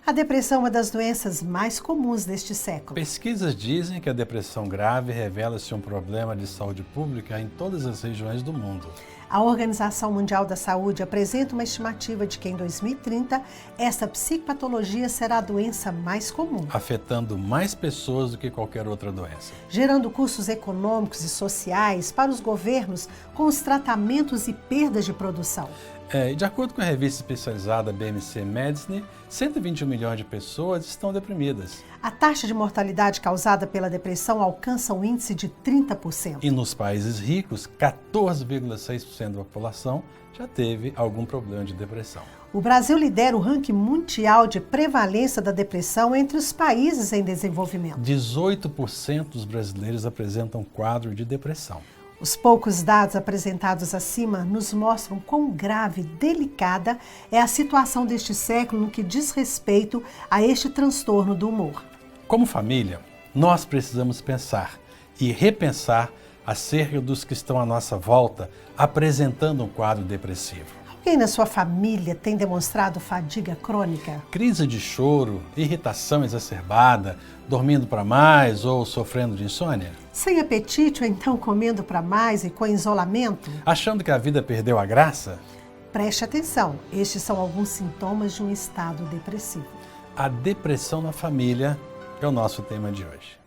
A depressão é uma das doenças mais comuns deste século. Pesquisas dizem que a depressão grave revela-se um problema de saúde pública em todas as regiões do mundo. A Organização Mundial da Saúde apresenta uma estimativa de que em 2030, essa psicopatologia será a doença mais comum, Afetando mais pessoas do que qualquer outra doença. gerando custos econômicos e sociais para os governos com os tratamentos e perdas de produção. De acordo com a revista especializada BMC Medicine, 121 milhões de pessoas estão deprimidas. A taxa de mortalidade causada pela depressão alcança um índice de 30%. E nos países ricos, 14,6% da população já teve algum problema de depressão. O Brasil lidera o ranking mundial de prevalência da depressão entre os países em desenvolvimento. 18% dos brasileiros apresentam quadro de depressão. Os poucos dados apresentados acima nos mostram quão grave e delicada é a situação deste século no que diz respeito a este transtorno do humor. Como família, nós precisamos pensar e repensar acerca dos que estão à nossa volta apresentando um quadro depressivo. Alguém na sua família tem demonstrado fadiga crônica? Crise de choro, irritação exacerbada, dormindo para mais ou sofrendo de insônia? Sem apetite ou então comendo para mais e com isolamento? Achando que a vida perdeu a graça? Preste atenção, estes são alguns sintomas de um estado depressivo. A depressão na família é o nosso tema de hoje.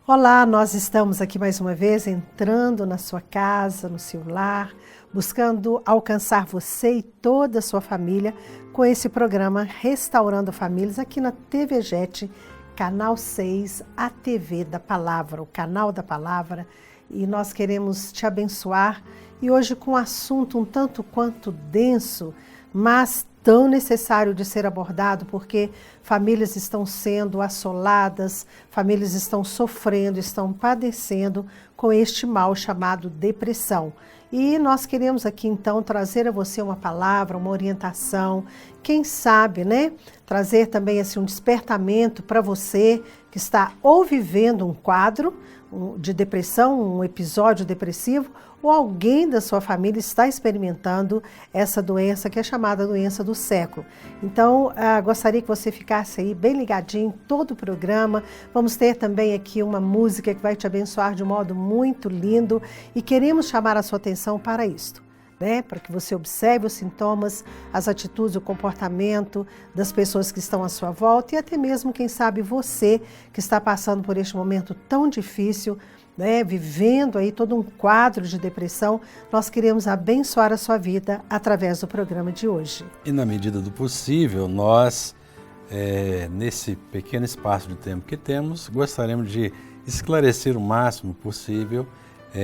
Olá, nós estamos aqui mais uma vez entrando na sua casa, no seu lar, buscando alcançar você e toda a sua família com esse programa Restaurando Famílias aqui na TV Jet, Canal 6, a TV da Palavra, o canal da Palavra. E nós queremos te abençoar e hoje com um assunto um tanto quanto denso, mas tão necessário de ser abordado, porque famílias estão sendo assoladas, famílias estão sofrendo, estão padecendo com este mal chamado depressão. E nós queremos aqui então trazer a você uma palavra, uma orientação, quem sabe, né? Trazer também assim, um despertamento para você que está ou vivendo um quadro de depressão, um episódio depressivo, ou alguém da sua família está experimentando essa doença que é chamada doença do século. Então, gostaria que você ficasse aí bem ligadinho em todo o programa. Vamos ter também aqui uma música que vai te abençoar de um modo muito lindo e queremos chamar a sua atenção para isto, né? Para que você observe os sintomas, as atitudes, o comportamento das pessoas que estão à sua volta e até mesmo, quem sabe, você que está passando por este momento tão difícil, né, vivendo aí todo um quadro de depressão, nós queremos abençoar a sua vida através do programa de hoje. E na medida do possível, nós, nesse pequeno espaço de tempo que temos, gostaríamos de esclarecer o máximo possível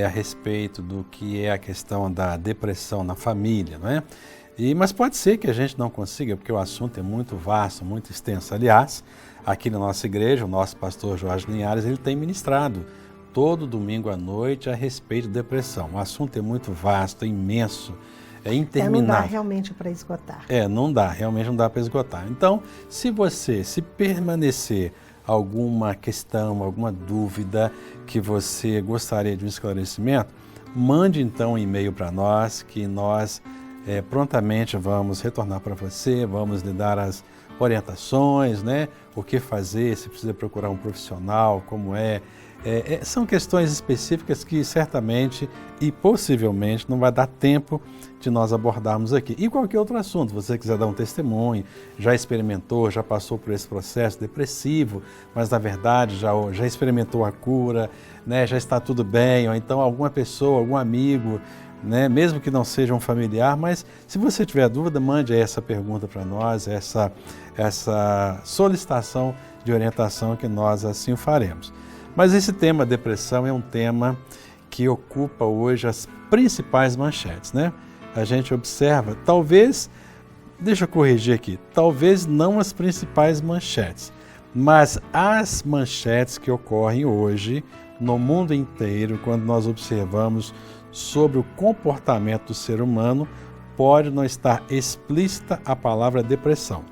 a respeito do que é a questão da depressão na família, não é? Mas pode ser que a gente não consiga, porque o assunto é muito vasto, muito extenso. Aliás, aqui na nossa igreja, o nosso pastor Jorge Linhares, ele tem ministrado todo domingo à noite a respeito de depressão. O assunto é muito vasto, é imenso, é interminável. Não dá realmente para esgotar. Realmente não dá para esgotar. Então, se permanecer alguma questão, alguma dúvida que você gostaria de um esclarecimento, mande então um e-mail para nós, que nós prontamente vamos retornar para você, vamos lhe dar as orientações, né? O que fazer, se precisa procurar um profissional, como são questões específicas que certamente e possivelmente não vai dar tempo de nós abordarmos aqui. E qualquer outro assunto, se você quiser dar um testemunho, já experimentou, já passou por esse processo depressivo, mas na verdade já experimentou a cura, né, já está tudo bem, ou então alguma pessoa, algum amigo, né, mesmo que não seja um familiar, mas se você tiver dúvida, mande essa pergunta para nós, essa solicitação de orientação que nós assim o faremos. Mas esse tema depressão é um tema que ocupa hoje as principais manchetes, né? A gente observa, deixa eu corrigir aqui, talvez não as principais manchetes, mas as manchetes que ocorrem hoje no mundo inteiro, quando nós observamos sobre o comportamento do ser humano pode não estar explícita a palavra depressão,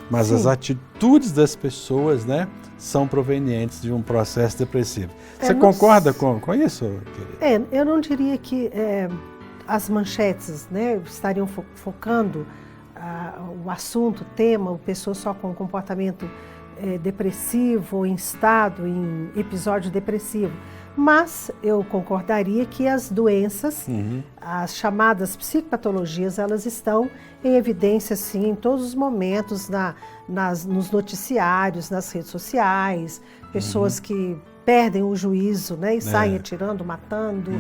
mas Sim. as atitudes das pessoas, né, são provenientes de um processo depressivo. Você concorda com isso, querida? Eu não diria que as manchetes, né, estariam focando o assunto, o tema, pessoa só com comportamento depressivo, ou em estado, em episódio depressivo. Mas eu concordaria que as doenças, as chamadas psicopatologias, elas estão em evidência, sim, em todos os momentos, nos noticiários, nas redes sociais, pessoas que perdem o juízo, né, e saem atirando, matando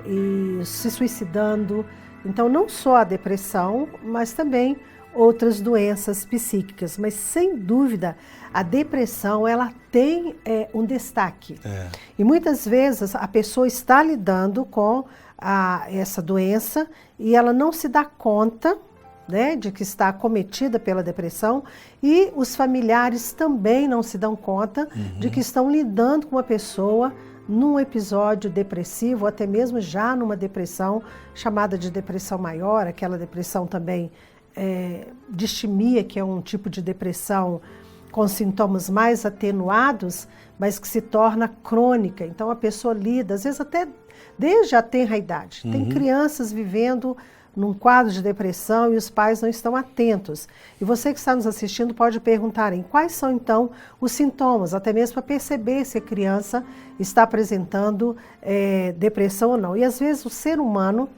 e se suicidando. Então, não só a depressão, mas também outras doenças psíquicas. Mas, sem dúvida, a depressão ela tem um destaque. E muitas vezes a pessoa está lidando com essa doença e ela não se dá conta, né, de que está acometida pela depressão, e os familiares também não se dão conta de que estão lidando com uma pessoa num episódio depressivo, ou até mesmo já numa depressão chamada de depressão maior, aquela depressão também distimia, que é um tipo de depressão com sintomas mais atenuados, mas que se torna crônica. Então a pessoa lida, às vezes até desde a tenra idade. Tem crianças vivendo num quadro de depressão e os pais não estão atentos. E você que está nos assistindo pode perguntar quais são então os sintomas, até mesmo para perceber se a criança está apresentando depressão ou não. E às vezes o ser humano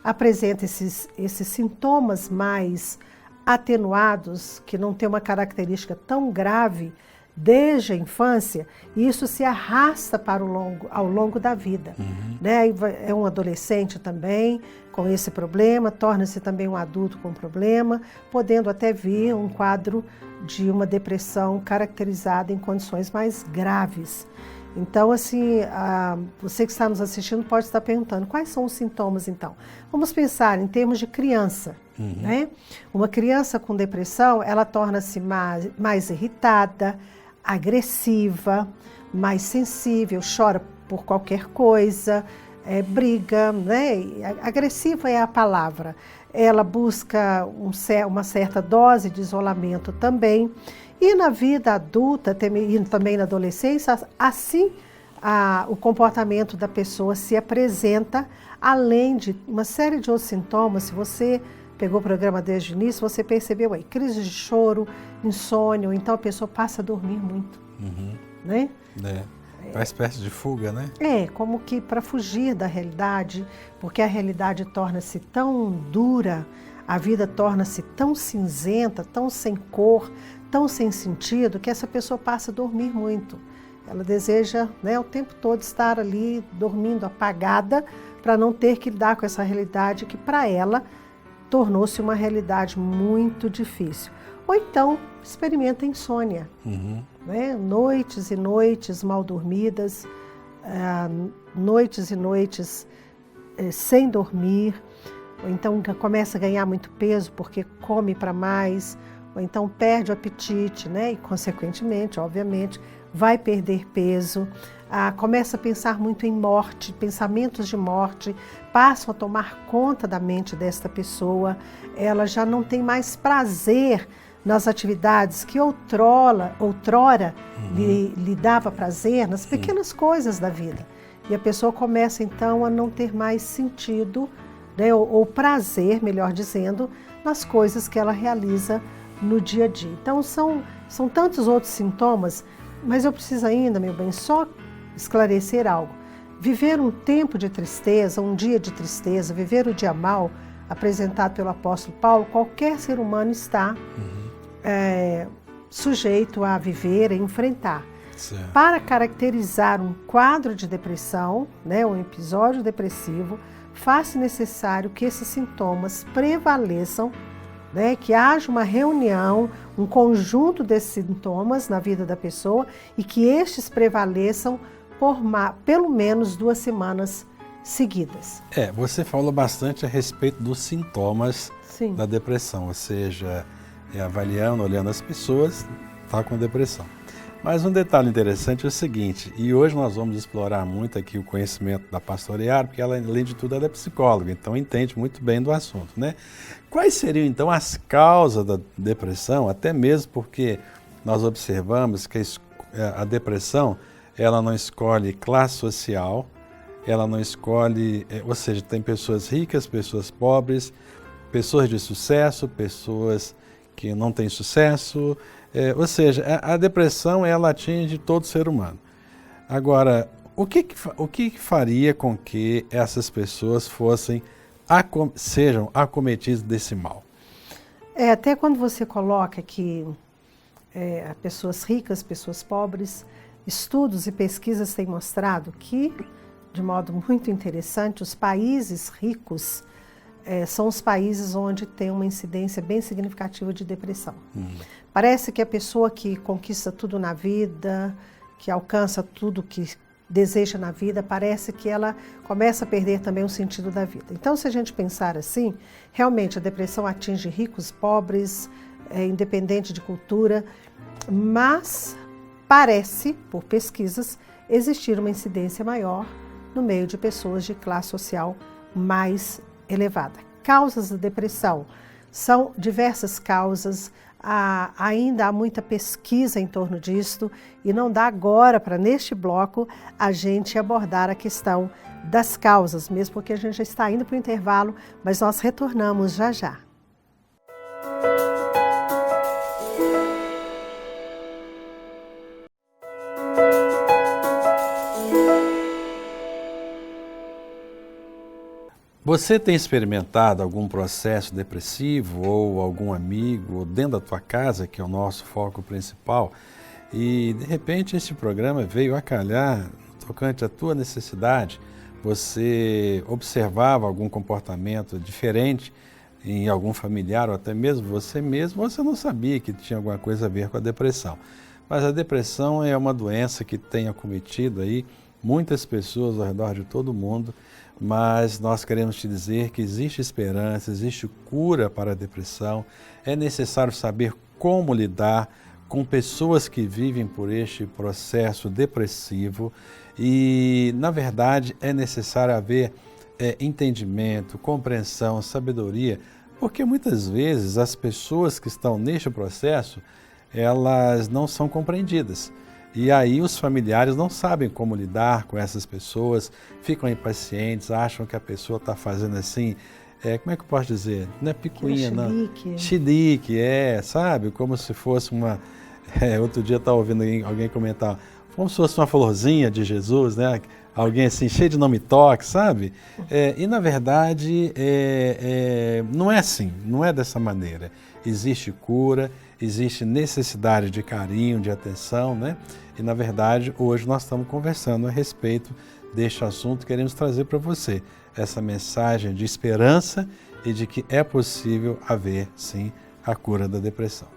apresenta esses sintomas mais atenuados, que não tem uma característica tão grave desde a infância, e isso se arrasta para ao longo da vida. Né? É um adolescente também com esse problema, torna-se também um adulto com problema, podendo até vir um quadro de uma depressão caracterizada em condições mais graves. Então, assim, você que está nos assistindo pode estar perguntando, quais são os sintomas, então? Vamos pensar em termos de criança, né? Uma criança com depressão, ela torna-se mais irritada, agressiva, mais sensível, chora por qualquer coisa, briga, né? Agressiva é a palavra. Ela busca uma certa dose de isolamento também. E na vida adulta, e também na adolescência, assim o comportamento da pessoa se apresenta, além de uma série de outros sintomas. Se você pegou o programa desde o início, você percebeu aí crise de choro, insônia, ou então a pessoa passa a dormir muito. Né? Uma espécie de fuga, né? Como que para fugir da realidade, porque a realidade torna-se tão dura, a vida torna-se tão cinzenta, tão sem cor, tão sem sentido, que essa pessoa passa a dormir muito. Ela deseja, né, o tempo todo estar ali dormindo apagada para não ter que lidar com essa realidade que para ela tornou-se uma realidade muito difícil. Ou então experimenta insônia, né? Noites e noites mal dormidas, noites e noites sem dormir, ou então começa a ganhar muito peso porque come para mais, ou então perde o apetite, né? E consequentemente, obviamente, vai perder peso, começa a pensar muito em morte, pensamentos de morte passam a tomar conta da mente desta pessoa, ela já não tem mais prazer nas atividades que outrora lhe dava prazer, nas pequenas coisas da vida. E a pessoa começa então a não ter mais sentido, né, ou prazer, melhor dizendo, nas coisas que ela realiza no dia a dia. Então são tantos outros sintomas, mas eu preciso ainda, meu bem, só esclarecer algo. Viver um tempo de tristeza, um dia de tristeza, viver o dia mal, apresentado pelo apóstolo Paulo, qualquer ser humano está sujeito a viver e enfrentar. Certo. Para caracterizar um quadro de depressão, né, um episódio depressivo, faz-se necessário que esses sintomas prevaleçam, né, que haja uma reunião, um conjunto desses sintomas na vida da pessoa e que estes prevaleçam por pelo menos 2 semanas seguidas. Você falou bastante a respeito dos sintomas Sim. da depressão, ou seja, avaliando, olhando as pessoas, está com depressão. Mas um detalhe interessante é o seguinte, e hoje nós vamos explorar muito aqui o conhecimento da pastora Yara, porque ela, além de tudo, ela é psicóloga, então entende muito bem do assunto, né? Quais seriam, então, as causas da depressão, até mesmo porque nós observamos que a depressão, ela não escolhe classe social, ela não escolhe, ou seja, tem pessoas ricas, pessoas pobres, pessoas de sucesso, pessoas que não têm sucesso, ou seja, a depressão ela atinge todo ser humano. Agora, o que faria com que essas pessoas sejam acometidas desse mal? Até quando você coloca que pessoas ricas, pessoas pobres, estudos e pesquisas têm mostrado que, de modo muito interessante, os países ricos são os países onde tem uma incidência bem significativa de depressão. Parece que a pessoa que conquista tudo na vida, que alcança tudo que deseja na vida, parece que ela começa a perder também o sentido da vida. Então, se a gente pensar assim, realmente a depressão atinge ricos, pobres, independente de cultura, mas parece, por pesquisas, existir uma incidência maior no meio de pessoas de classe social mais elevada. Causas da depressão são diversas causas, ainda há muita pesquisa em torno disto e não dá agora para, neste bloco, a gente abordar a questão das causas, mesmo porque a gente já está indo para o intervalo, mas nós retornamos já já. Você tem experimentado algum processo depressivo ou algum amigo dentro da tua casa, que é o nosso foco principal, e de repente este programa veio a calhar tocante à tua necessidade? Você observava algum comportamento diferente em algum familiar ou até mesmo, você não sabia que tinha alguma coisa a ver com a depressão. Mas a depressão é uma doença que tem acometido aí muitas pessoas ao redor de todo o mundo, mas nós queremos te dizer que existe esperança, existe cura para a depressão. É necessário saber como lidar com pessoas que vivem por este processo depressivo e, na verdade, é necessário haver entendimento, compreensão, sabedoria, porque muitas vezes as pessoas que estão neste processo, elas não são compreendidas. E aí os familiares não sabem como lidar com essas pessoas, ficam impacientes, acham que a pessoa está fazendo assim, como é que eu posso dizer? Não é picuinha, não. Chilique, sabe? Como se fosse uma... outro dia eu estava ouvindo alguém comentar, como se fosse uma florzinha de Jesus, né? Alguém assim, cheio de nome toque, sabe? E na verdade, não é assim, não é dessa maneira. Existe cura, existe necessidade de carinho, de atenção, né? E na verdade, hoje nós estamos conversando a respeito deste assunto, queremos trazer para você essa mensagem de esperança e de que é possível haver, sim, a cura da depressão.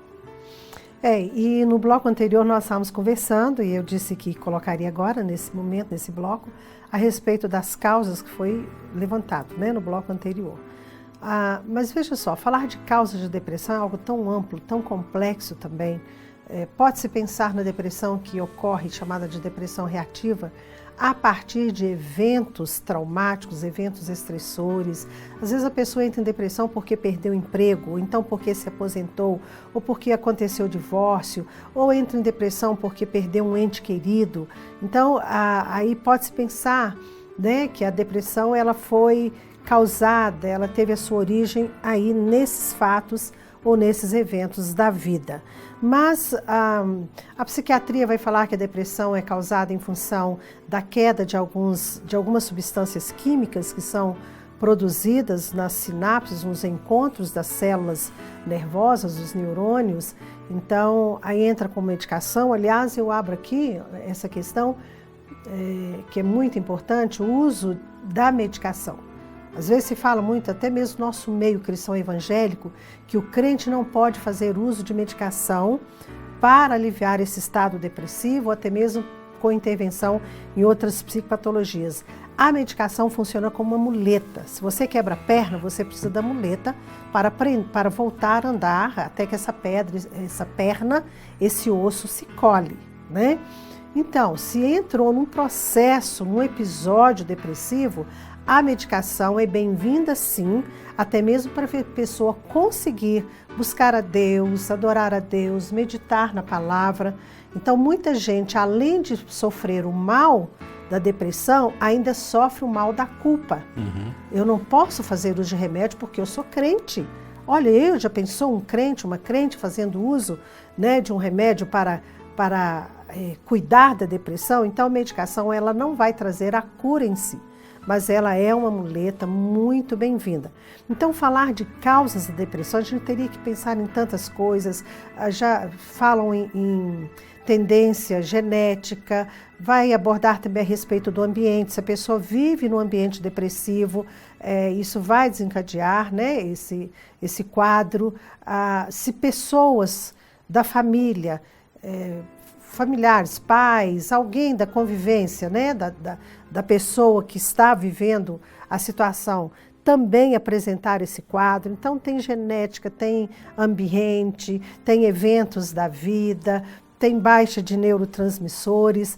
E no bloco anterior nós estávamos conversando, e eu disse que colocaria agora, nesse momento, nesse bloco, a respeito das causas que foi levantado, né, no bloco anterior. Mas veja só, falar de causas de depressão é algo tão amplo, tão complexo também. Pode-se pensar na depressão que ocorre, chamada de depressão reativa, a partir de eventos traumáticos, eventos estressores. Às vezes a pessoa entra em depressão porque perdeu o emprego, ou então porque se aposentou, ou porque aconteceu o divórcio, ou entra em depressão porque perdeu um ente querido. Então, aí pode-se pensar, né, que a depressão ela foi causada, ela teve a sua origem aí nesses fatos ou nesses eventos da vida. Mas a psiquiatria vai falar que a depressão é causada em função da queda de algumas substâncias químicas que são produzidas nas sinapses, nos encontros das células nervosas, dos neurônios. Então, aí entra com medicação. Aliás, eu abro aqui essa questão, que é muito importante, o uso da medicação. Às vezes se fala muito, até mesmo no nosso meio cristão evangélico, que o crente não pode fazer uso de medicação para aliviar esse estado depressivo, ou até mesmo com intervenção em outras psicopatologias. A medicação funciona como uma muleta. Se você quebra a perna, você precisa da muleta para voltar a andar até que essa perna, esse osso se cole. né? Então, se entrou num processo, num episódio depressivo, a medicação é bem-vinda sim, até mesmo para a pessoa conseguir buscar a Deus, adorar a Deus, meditar na palavra. Então, muita gente, além de sofrer o mal da depressão, ainda sofre o mal da culpa. Eu não posso fazer uso de remédio porque eu sou crente. Olha, eu já pensou um crente, uma crente fazendo uso, né, de um remédio para cuidar da depressão? Então, a medicação ela não vai trazer a cura em si, mas ela é uma muleta muito bem-vinda. Então, falar de causas da depressão, a gente teria que pensar em tantas coisas. Já falam em tendência genética, vai abordar também a respeito do ambiente. Se a pessoa vive num ambiente depressivo, isso vai desencadear, né, esse quadro. Se pessoas da família, familiares, pais, alguém da convivência, né, da pessoa que está vivendo a situação, também apresentar esse quadro. Então, tem genética, tem ambiente, tem eventos da vida, tem baixa de neurotransmissores.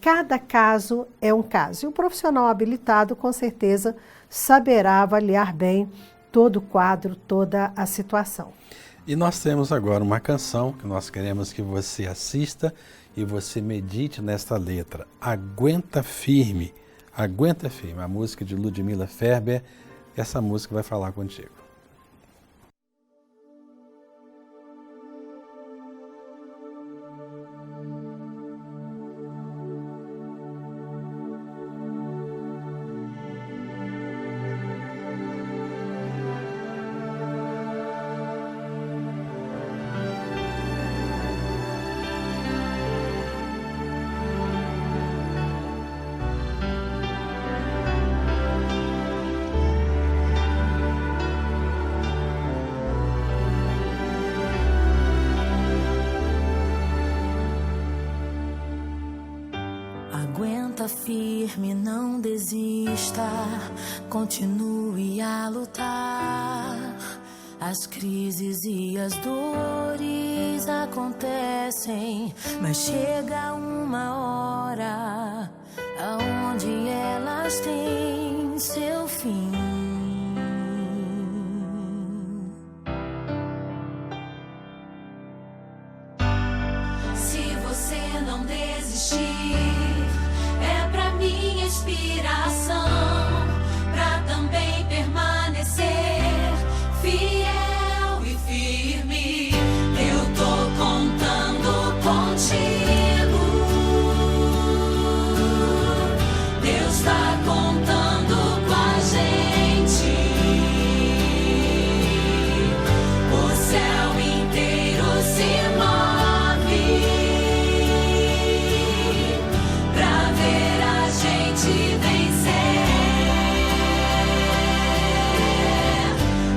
Cada caso é um caso. E o profissional habilitado, com certeza, saberá avaliar bem todo o quadro, toda a situação. E nós temos agora uma canção que nós queremos que você assista e você medite nesta letra. Aguenta Firme. Aguenta Firme, a música de Ludmila Ferber. Essa música vai falar contigo. Aguenta firme, não desista, continue a lutar. As crises e as dores acontecem, mas chega uma hora aonde elas têm seu fim. Se você não desistir, inspiração para também permanecer fiel e firme. Eu tô contando contigo. Deus tá contando com a gente. O céu inteiro se move pra ver a gente vencer.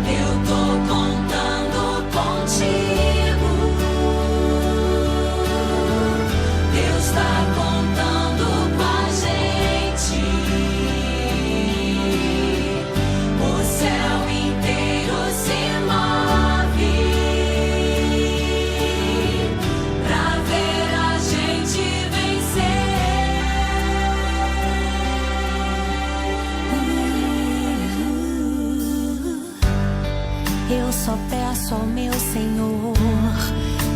Eu tô contando contigo. Deus tá contando com a gente. O céu inteiro se move pra ver a gente vencer. Eu só peço ao meu Senhor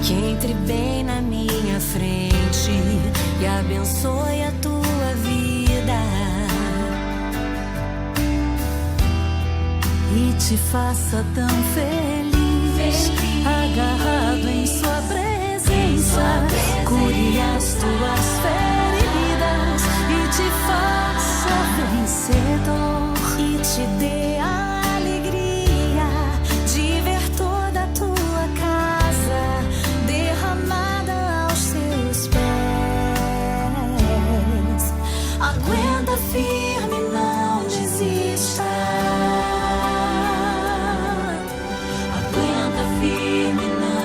que entre bem na minha frente e abençoe a tua vida e te faça tão feliz, agarrado em sua presença, cure as tuas feridas e te faça vencedor e te dê a alegria de ver toda a tua casa derramada aos seus pés. Aguenta firme, não desista. Aguenta firme, não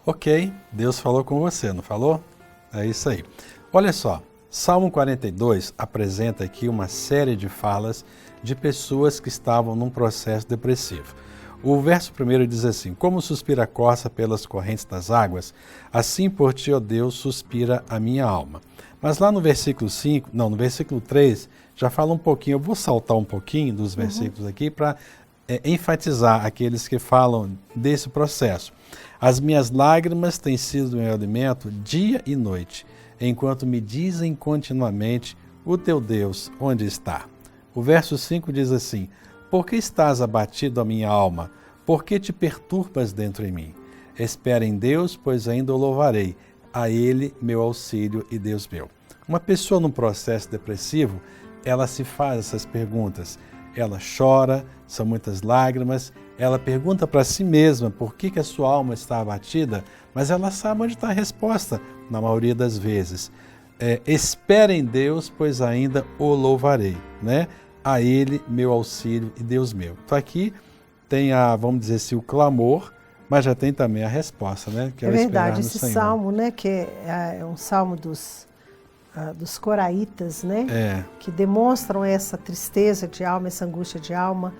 Ok, Deus falou com você, não falou? É isso aí. Olha só, Salmo 42 apresenta aqui uma série de falas de pessoas que estavam num processo depressivo. O verso 1 diz assim: como suspira a corça pelas correntes das águas, assim por ti, ó Deus, suspira a minha alma. Mas lá no versículo 5, no versículo 3, já fala um pouquinho, eu vou saltar um pouquinho dos versículos aqui para enfatizar aqueles que falam desse processo. As minhas lágrimas têm sido meu alimento dia e noite, enquanto me dizem continuamente, o teu Deus, onde está? O verso 5 diz assim: por que estás abatido, a minha alma? Por que te perturbas dentro em mim? Espera em Deus, pois ainda o louvarei. A Ele, meu auxílio e Deus meu. Uma pessoa num processo depressivo, ela se faz essas perguntas. Ela chora, são muitas lágrimas, ela pergunta para si mesma por que a sua alma está abatida, mas ela sabe onde está a resposta, na maioria das vezes. Espera em Deus, pois ainda o louvarei, né? A Ele, meu auxílio e Deus meu. Então aqui tem vamos dizer assim, o clamor, mas já tem também a resposta, né? Que é verdade, esse salmo, né, que é um salmo dos coraitas, né? Que demonstram essa tristeza de alma, essa angústia de alma.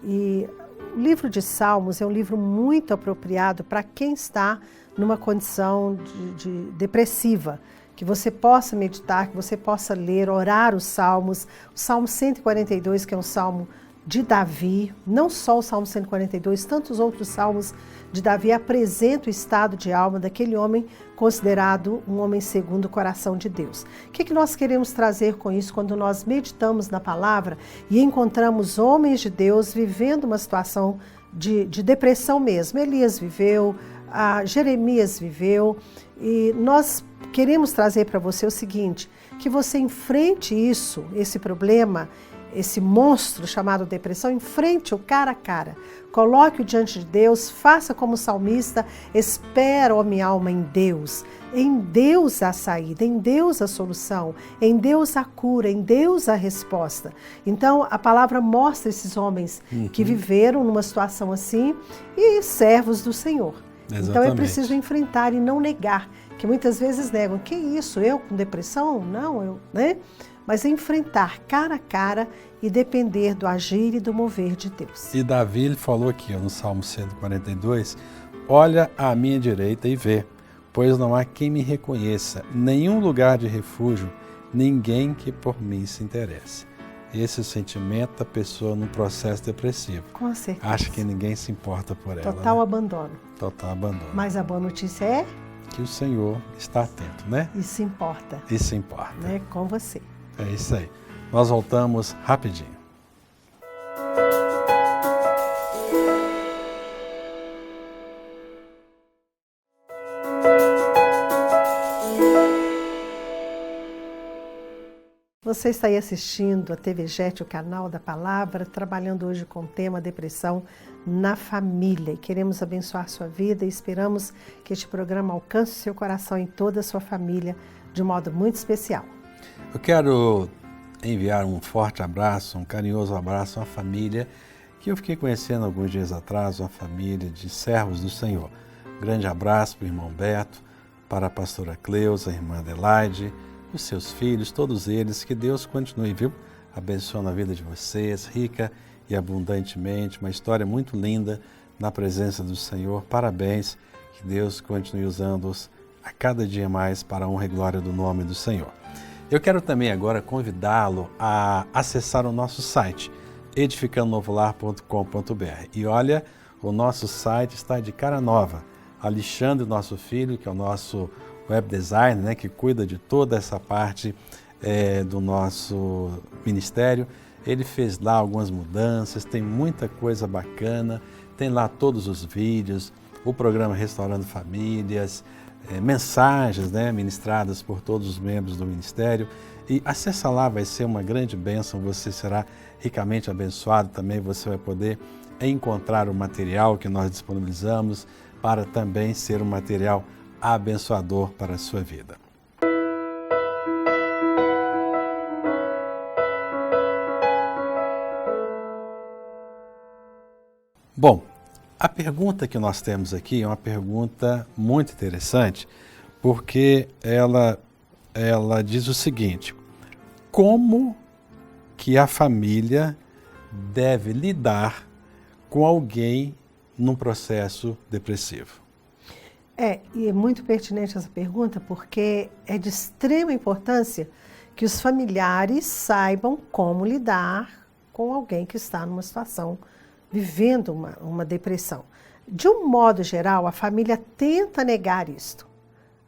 E o livro de Salmos é um livro muito apropriado para quem está numa condição de depressiva, que você possa meditar, que você possa ler, orar os salmos. O Salmo 142, que é um salmo de Davi, não só o Salmo 142, tantos outros salmos de Davi apresentam o estado de alma daquele homem considerado um homem segundo o coração de Deus. O que nós queremos trazer com isso quando nós meditamos na palavra e encontramos homens de Deus vivendo uma situação de depressão mesmo? Elias viveu, Jeremias viveu, e nós queremos trazer para você o seguinte, que você enfrente isso, esse problema, esse monstro chamado depressão, enfrente-o cara a cara. Coloque-o diante de Deus, faça como o salmista, espera, ó minha alma, em Deus. Em Deus a saída, em Deus a solução, em Deus a cura, em Deus a resposta. Então, a palavra mostra esses homens que viveram numa situação assim e servos do Senhor. Exatamente. Então, é preciso enfrentar e não negar, que muitas vezes negam. Que isso? Eu com depressão? Não, né? Mas enfrentar cara a cara e depender do agir e do mover de Deus. E Davi ele falou aqui no Salmo 142, olha à minha direita e vê, pois não há quem me reconheça, nenhum lugar de refúgio, ninguém que por mim se interesse. Esse é o sentimento da pessoa num processo depressivo. Com certeza. Acha que ninguém se importa por ela. Total, né? abandono. Total abandono. Mas a boa notícia é que o Senhor está atento, né? Isso importa. Isso importa. Né? Com você. É isso aí. Nós voltamos rapidinho. Você está aí assistindo a TV Jet, o canal da Palavra, trabalhando hoje com o tema depressão na família. E queremos abençoar sua vida e esperamos que este programa alcance o seu coração e toda a sua família de um modo muito especial. Eu quero enviar um forte abraço, um carinhoso abraço à família que eu fiquei conhecendo alguns dias atrás, uma família de servos do Senhor. Um grande abraço para o irmão Beto, para a pastora Cleusa, a irmã Adelaide, os seus filhos, todos eles, que Deus continue, viu? Abençoando a vida de vocês, rica e abundantemente, uma história muito linda na presença do Senhor. Parabéns, que Deus continue usando-os a cada dia mais para a honra e glória do nome do Senhor. Eu quero também agora convidá-lo a acessar o nosso site, edificandonovolar.com.br. E olha, o nosso site está de cara nova. Alexandre, nosso filho, que é o nosso web designer, né, que cuida de toda essa parte do nosso ministério, ele fez lá algumas mudanças, tem muita coisa bacana, tem lá todos os vídeos, o programa Restaurando Famílias, mensagens, né, ministradas por todos os membros do ministério. E acessa lá, vai ser uma grande bênção, você será ricamente abençoado também, você vai poder encontrar o material que nós disponibilizamos para também ser um material abençoador para a sua vida. Bom, A pergunta que nós temos aqui é uma pergunta muito interessante, porque ela diz o seguinte: como que a família deve lidar com alguém num processo depressivo? E é muito pertinente essa pergunta, porque é de extrema importância que os familiares saibam como lidar com alguém que está numa situação, vivendo uma depressão. De um modo geral, a família tenta negar isto.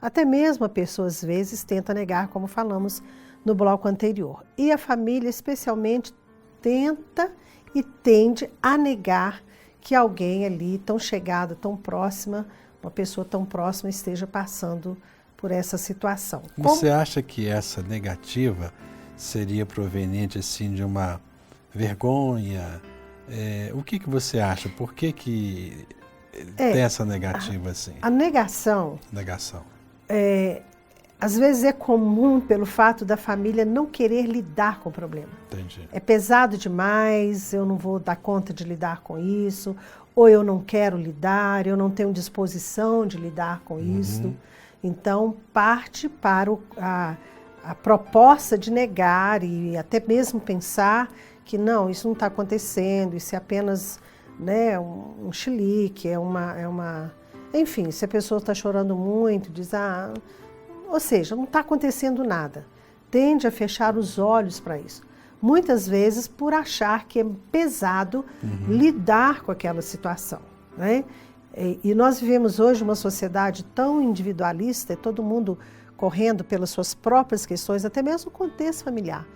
Até mesmo a pessoa, às vezes, tenta negar, como falamos no bloco anterior. E a família, especialmente, tenta e tende a negar que alguém ali, tão chegada, tão próxima, uma pessoa tão próxima, esteja passando por essa situação. Você acha que essa negativa seria proveniente, assim, de uma vergonha? O que você acha? Por que tem essa negativa assim? A negação. Às vezes é comum pelo fato da família não querer lidar com o problema. Entendi. É pesado demais, eu não vou dar conta de lidar com isso, ou eu não quero lidar, eu não tenho disposição de lidar com isso. Então, parte para a proposta de negar e até mesmo pensar que não, isso não está acontecendo, isso é apenas, né, um chilique, enfim, se a pessoa está chorando muito, diz, ou seja, não está acontecendo nada. Tende a fechar os olhos para isso. Muitas vezes por achar que é pesado lidar com aquela situação, né? E nós vivemos hoje uma sociedade tão individualista, é todo mundo correndo pelas suas próprias questões, até mesmo o contexto familiar.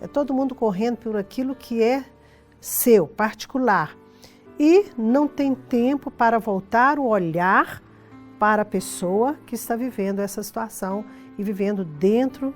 É todo mundo correndo por aquilo que é seu, particular. E não tem tempo para voltar o olhar para a pessoa que está vivendo essa situação e vivendo dentro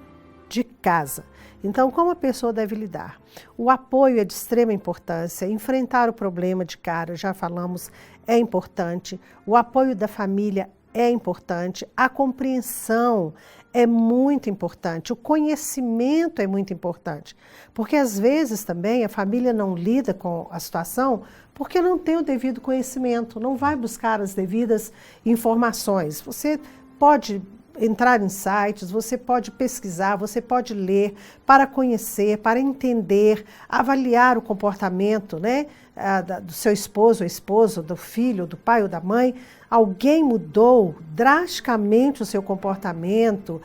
de casa. Então, como a pessoa deve lidar? O apoio é de extrema importância, enfrentar o problema de cara, já falamos, é importante. O apoio da família é importante, a compreensão é muito importante, o conhecimento é muito importante, porque às vezes também a família não lida com a situação porque não tem o devido conhecimento, não vai buscar as devidas informações. Você pode entrar em sites, você pode pesquisar, você pode ler para conhecer, para entender, avaliar o comportamento, né, do seu esposo ou esposa, do filho, do pai ou da mãe. Alguém mudou drasticamente o seu comportamento,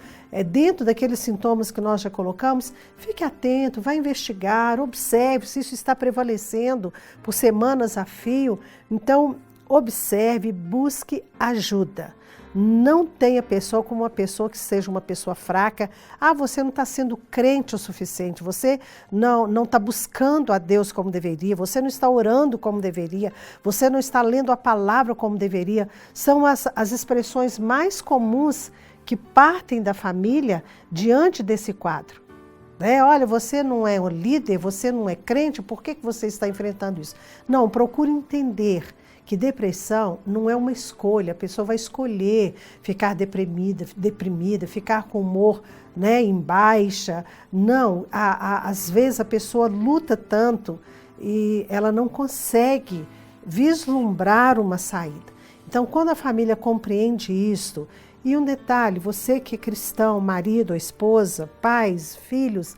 dentro daqueles sintomas que nós já colocamos. Fique atento, vai investigar, observe se isso está prevalecendo por semanas a fio. Então, observe, busque ajuda. Não tenha pessoa como uma pessoa que seja uma pessoa fraca. Você não está sendo crente o suficiente, você não está buscando a Deus como deveria, você não está orando como deveria, você não está lendo a palavra como deveria. São as expressões mais comuns que partem da família diante desse quadro. Olha, você não é o líder, você não é crente, por que você está enfrentando isso? Não, procure entender que depressão não é uma escolha, a pessoa vai escolher ficar deprimida, ficar com humor, né, em baixa. Não, às vezes a pessoa luta tanto e ela não consegue vislumbrar uma saída. Então, quando a família compreende isto, e um detalhe, você que é cristão, marido ou esposa, pais, filhos,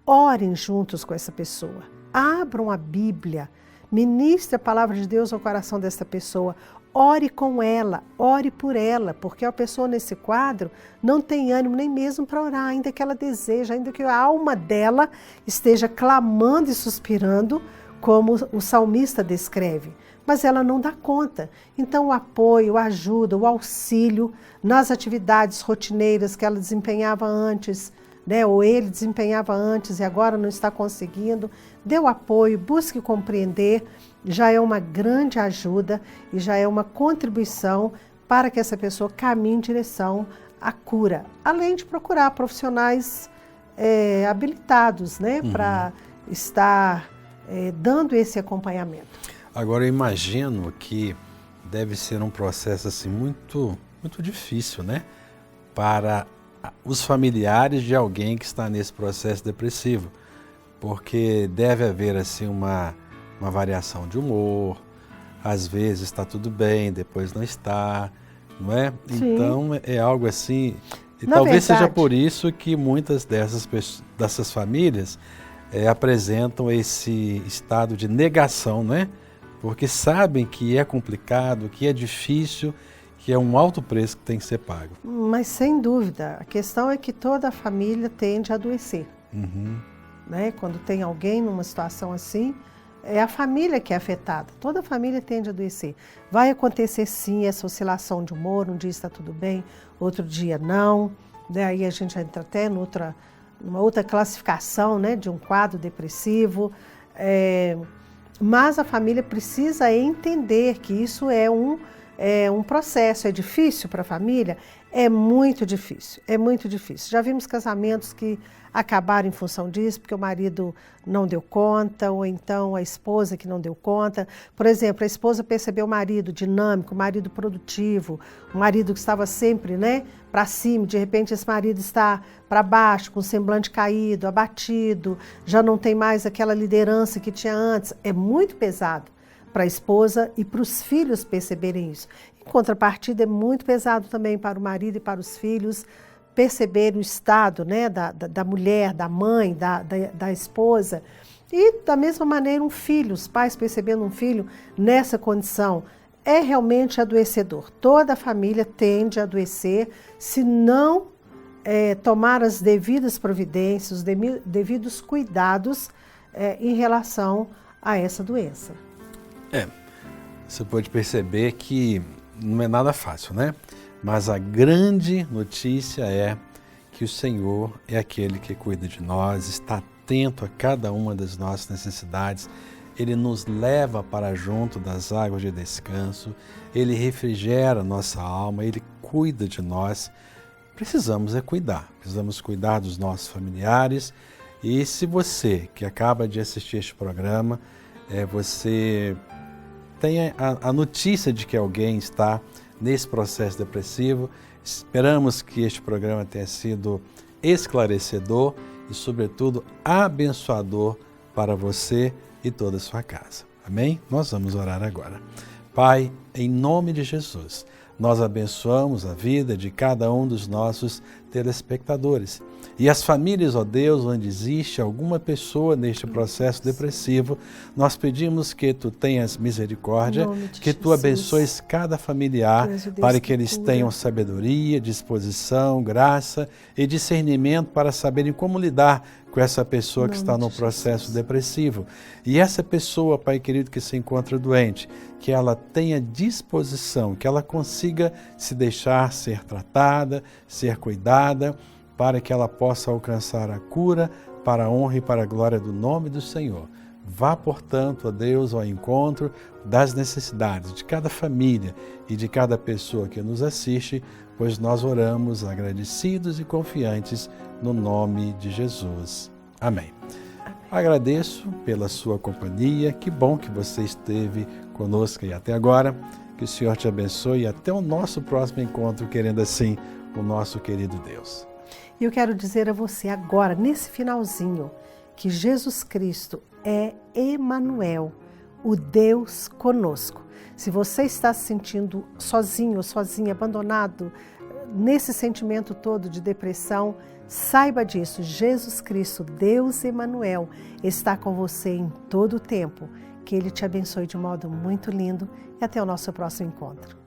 orem juntos com essa pessoa, abram a Bíblia, ministre a palavra de Deus ao coração dessa pessoa, ore com ela, ore por ela, porque a pessoa nesse quadro não tem ânimo nem mesmo para orar, ainda que ela deseja, ainda que a alma dela esteja clamando e suspirando, como o salmista descreve, mas ela não dá conta. Então o apoio, a ajuda, o auxílio nas atividades rotineiras que ela desempenhava antes, né, ou ele desempenhava antes e agora não está conseguindo, dê o apoio, busque compreender, já é uma grande ajuda e já é uma contribuição para que essa pessoa caminhe em direção à cura, além de procurar profissionais habilitados, né, para estar dando esse acompanhamento. Agora, eu imagino que deve ser um processo assim, muito, muito difícil, né, para os familiares de alguém que está nesse processo depressivo, porque deve haver assim uma variação de humor, às vezes está tudo bem, depois não está, não é? Sim. Então é algo assim, e Na talvez seja verdade, por isso que muitas dessas famílias apresentam esse estado de negação, não é? Porque sabem que é complicado, que é difícil, que é um alto preço que tem que ser pago. mas sem dúvida, a questão é que toda a família tende a adoecer. Uhum. Né? Quando tem alguém numa situação assim, é a família que é afetada. Toda a família tende a adoecer. Vai acontecer sim essa oscilação de humor, um dia está tudo bem, outro dia não. Daí a gente entra até numa outra classificação, né, de um quadro depressivo. Mas a família precisa entender que isso é um processo. É difícil para a família? É muito difícil, é muito difícil. Já vimos casamentos que acabaram em função disso, porque o marido não deu conta, ou então a esposa que não deu conta. Por exemplo, a esposa percebeu o marido dinâmico, o marido produtivo, o marido que estava sempre, né, para cima, de repente esse marido está para baixo, com o semblante caído, abatido, já não tem mais aquela liderança que tinha antes. É muito pesado para a esposa e para os filhos perceberem isso. Em contrapartida, é muito pesado também para o marido e para os filhos perceberem o estado, né, da mulher, da mãe, da esposa. E da mesma maneira um filho, os pais percebendo um filho nessa condição. É realmente adoecedor. Toda a família tende a adoecer se não tomar as devidas providências, os devidos cuidados em relação a essa doença. Você pode perceber que não é nada fácil, né? Mas a grande notícia é que o Senhor é aquele que cuida de nós, está atento a cada uma das nossas necessidades. Ele nos leva para junto das águas de descanso, Ele refrigera nossa alma, Ele cuida de nós. Precisamos cuidar dos nossos familiares. E se você que acaba de assistir este programa, você tem a notícia de que alguém está nesse processo depressivo, esperamos que este programa tenha sido esclarecedor e, sobretudo, abençoador para você e toda a sua casa. Amém? Nós vamos orar agora. Pai, em nome de Jesus, nós abençoamos a vida de cada um dos nossos telespectadores. E as famílias, ó Deus, onde existe alguma pessoa neste processo depressivo, nós pedimos que Tu tenhas misericórdia, que Tu abençoes cada familiar para que eles tenham sabedoria, disposição, graça e discernimento para saberem como lidar com essa pessoa que está no processo depressivo. E essa pessoa, Pai querido, que se encontra doente, que ela tenha disposição, que ela consiga se deixar ser tratada, ser cuidada, para que ela possa alcançar a cura para a honra e para a glória do nome do Senhor. Vá, portanto, ó Deus, ao encontro das necessidades de cada família e de cada pessoa que nos assiste, pois nós oramos agradecidos e confiantes no nome de Jesus. Amém. Agradeço pela sua companhia, que bom que você esteve conosco e até agora. Que o Senhor te abençoe e até o nosso próximo encontro, querendo assim o nosso querido Deus. E eu quero dizer a você agora, nesse finalzinho, que Jesus Cristo é Emanuel, o Deus conosco. Se você está se sentindo sozinho ou sozinha, abandonado, nesse sentimento todo de depressão, saiba disso, Jesus Cristo, Deus Emanuel, está com você em todo o tempo. Que Ele te abençoe de modo muito lindo e até o nosso próximo encontro.